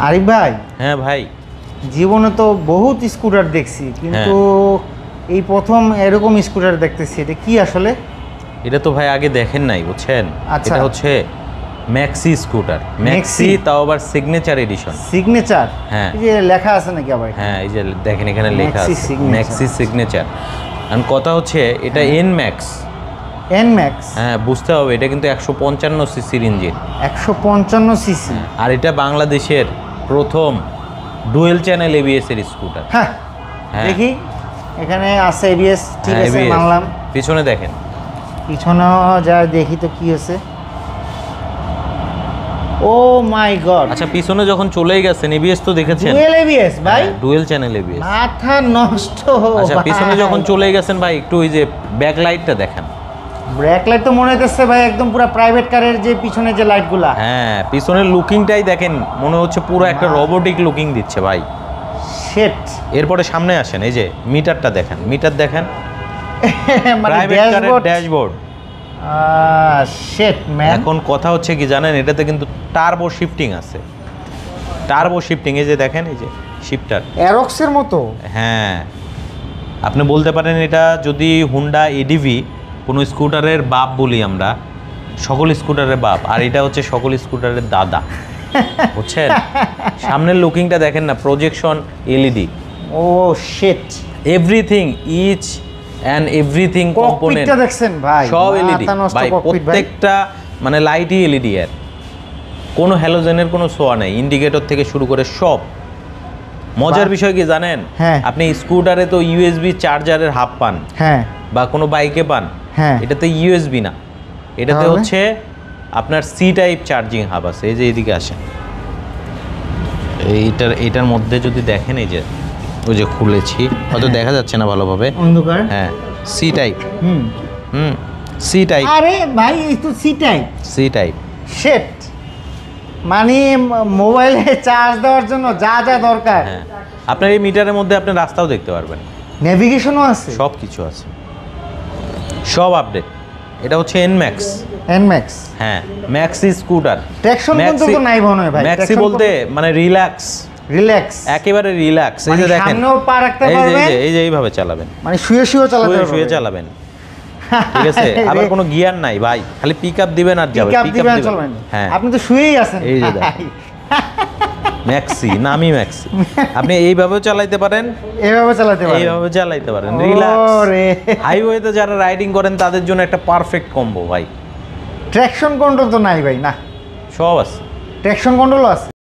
আরিফ ভাই। হ্যাঁ ভাই, জীবনে তো বহুত স্কুটার দেখছি, কিন্তু এই প্রথম এরকম স্কুটার দেখতেছি। এটা কি আসলে? এটা তো ভাই আগে দেখেন নাই, বুঝছেন? আচ্ছা। এটা হচ্ছে ম্যাক্সি স্কুটার। ম্যাক্সি, তাও আবার সিগনেচার এডিশন। সিগনেচার? হ্যাঁ। এই যে লেখা আছে নাকি আবার? হ্যাঁ, এই যে দেখেন এখানে লেখা আছে ম্যাক্সি সিগনেচার। আর কথা হচ্ছে এটা এন ম্যাক্স। N max? হ্যাঁ, বুঝতে হবে, এটা কিন্তু 155 সিসির ইঞ্জিন। 155 সিসি? আর এটা বাংলাদেশের প্রথম ডুয়েল চ্যানেল এবিএস এর স্কুটার। হ্যাঁ, দেখি এখানে আছে এবিএস। ঠিক আছে, মানলাম। পিছনে দেখেন, পিছনে যা দেখি তো কি আছে। ও মাই গড! আচ্ছা, পিছনে যখন চলেই গেছেন, এবিএস তো দেখেছেন? ডুয়েল এবিএস ভাই? Dual channel ABS. মাথা নষ্ট। আচ্ছা, পিছনে যখন চলে গেছেন ভাই, একটু ওই যে ব্যাক লাইটটা দেখেন। ব্যাক লাইট তো মনে হচ্ছে ভাই একদম পুরো প্রাইভেট কারের যে পিছনে যে লাইটগুলা। হ্যাঁ, পিছনের লুকিংটাই দেখেন, মনে হচ্ছে পুরো একটা রোবোটিক লুকিং দিচ্ছে ভাই। শিট! এরপরে সামনে আসেন, এই যে মিটারটা দেখেন, মিটার দেখেন, মানে প্রাইভেট কারের ড্যাশবোর্ড। Shit man! এখন কথা হচ্ছে কি জানেন, এটাতে কিন্তু টার্বো শিফটিং আছে। টার্বো শিফটিং, এই যে দেখেন, এই যে শিফটার অ্যারক্সের মতো। হ্যাঁ, আপনি বলতে পারেন এটা যদি হুন্ডা এডিভি কোনো স্কুটারের বাপ বলি আমরা, সকল স্কুটারের বাপ, আর এটা হচ্ছে সকল স্কুটারের দাদা, বুঝছেন? সামনের লুকিংটা দেখেন না, projection LED. Oh shit! Everything, each and everything component দেখছেন ভাই, সব এলইডি ভাই, প্রত্যেকটা মানে লাইটই এলইডি। এর কোনো হ্যালোজেনের কোনো ছোঁয়া নেই, ইন্ডিকেটর থেকে শুরু করে সব। মজার বিষয় কি জানেন? আপনি স্কুটারে তো ইউএসবি চার্জারের হাব পান, হ্যাঁ, বা কোনো বাইকে পান, হ্যাঁ। এটাতে ইউএসবি না, এটাতে হচ্ছে আপনার সি টাইপ চার্জিং হাব আছে। এই যে এইদিকে আসেন, এইটার মধ্যে যদি দেখেন, এই যে ওই যে খুলেছি, হয়তো দেখা যাচ্ছে না ভালোভাবে, অন্ধকার। হ্যাঁ, সি টাইপ। C type. আরে ভাই, এই তো C type. C type. Shit! মানে মোবাইলে চার্জ দেওয়ার জন্য যা যা দরকার। হ্যাঁ, আপনার এই মিটারের মধ্যে আপনি রাস্তাও দেখতে পারবেন, নেভিগেশনও আছে, সব কিছু আছে, সব আপডেট। এটা হচ্ছে এন ম্যাক্স। N max? হ্যাঁ, ম্যাক্সি স্কুটার। ট্র্যাকশন কন্ট্রোল তো নাই মনে হয় ভাই? ম্যাক্সি বলতে মানে রিল্যাক্স, রিল্যাক্স, একেবারে রিল্যাক্স। এই যে দেখেন, সামনেও পা রাখতে পারবেন, এই যে এইভাবে চালাবেন, মানে শুয়ে শুয়ে চালাবেন। ঠিক আছে, আবার কোনো গিয়ার নাই ভাই, খালি পিকআপ দিবেন আর যাবেন, পিকআপ দিবেন। হ্যাঁ, আপনি তো শুয়েই আছেন। এই যে দেখেন, ম্যাক্সি, নামই ম্যাক্সি। আপনি এইভাবেও চালাইতে পারেন, এইভাবে চালাইতে পারেন, রিল্যাক্স। হাইওয়েতে যারা রাইডিং করেন তাদের জন্য একটা পারফেক্ট কম্বো ভাই। ট্র্যাকশন কন্ট্রোল তো নাই ভাই? না, সব আছে, ট্র্যাকশন কন্ট্রোল আছে।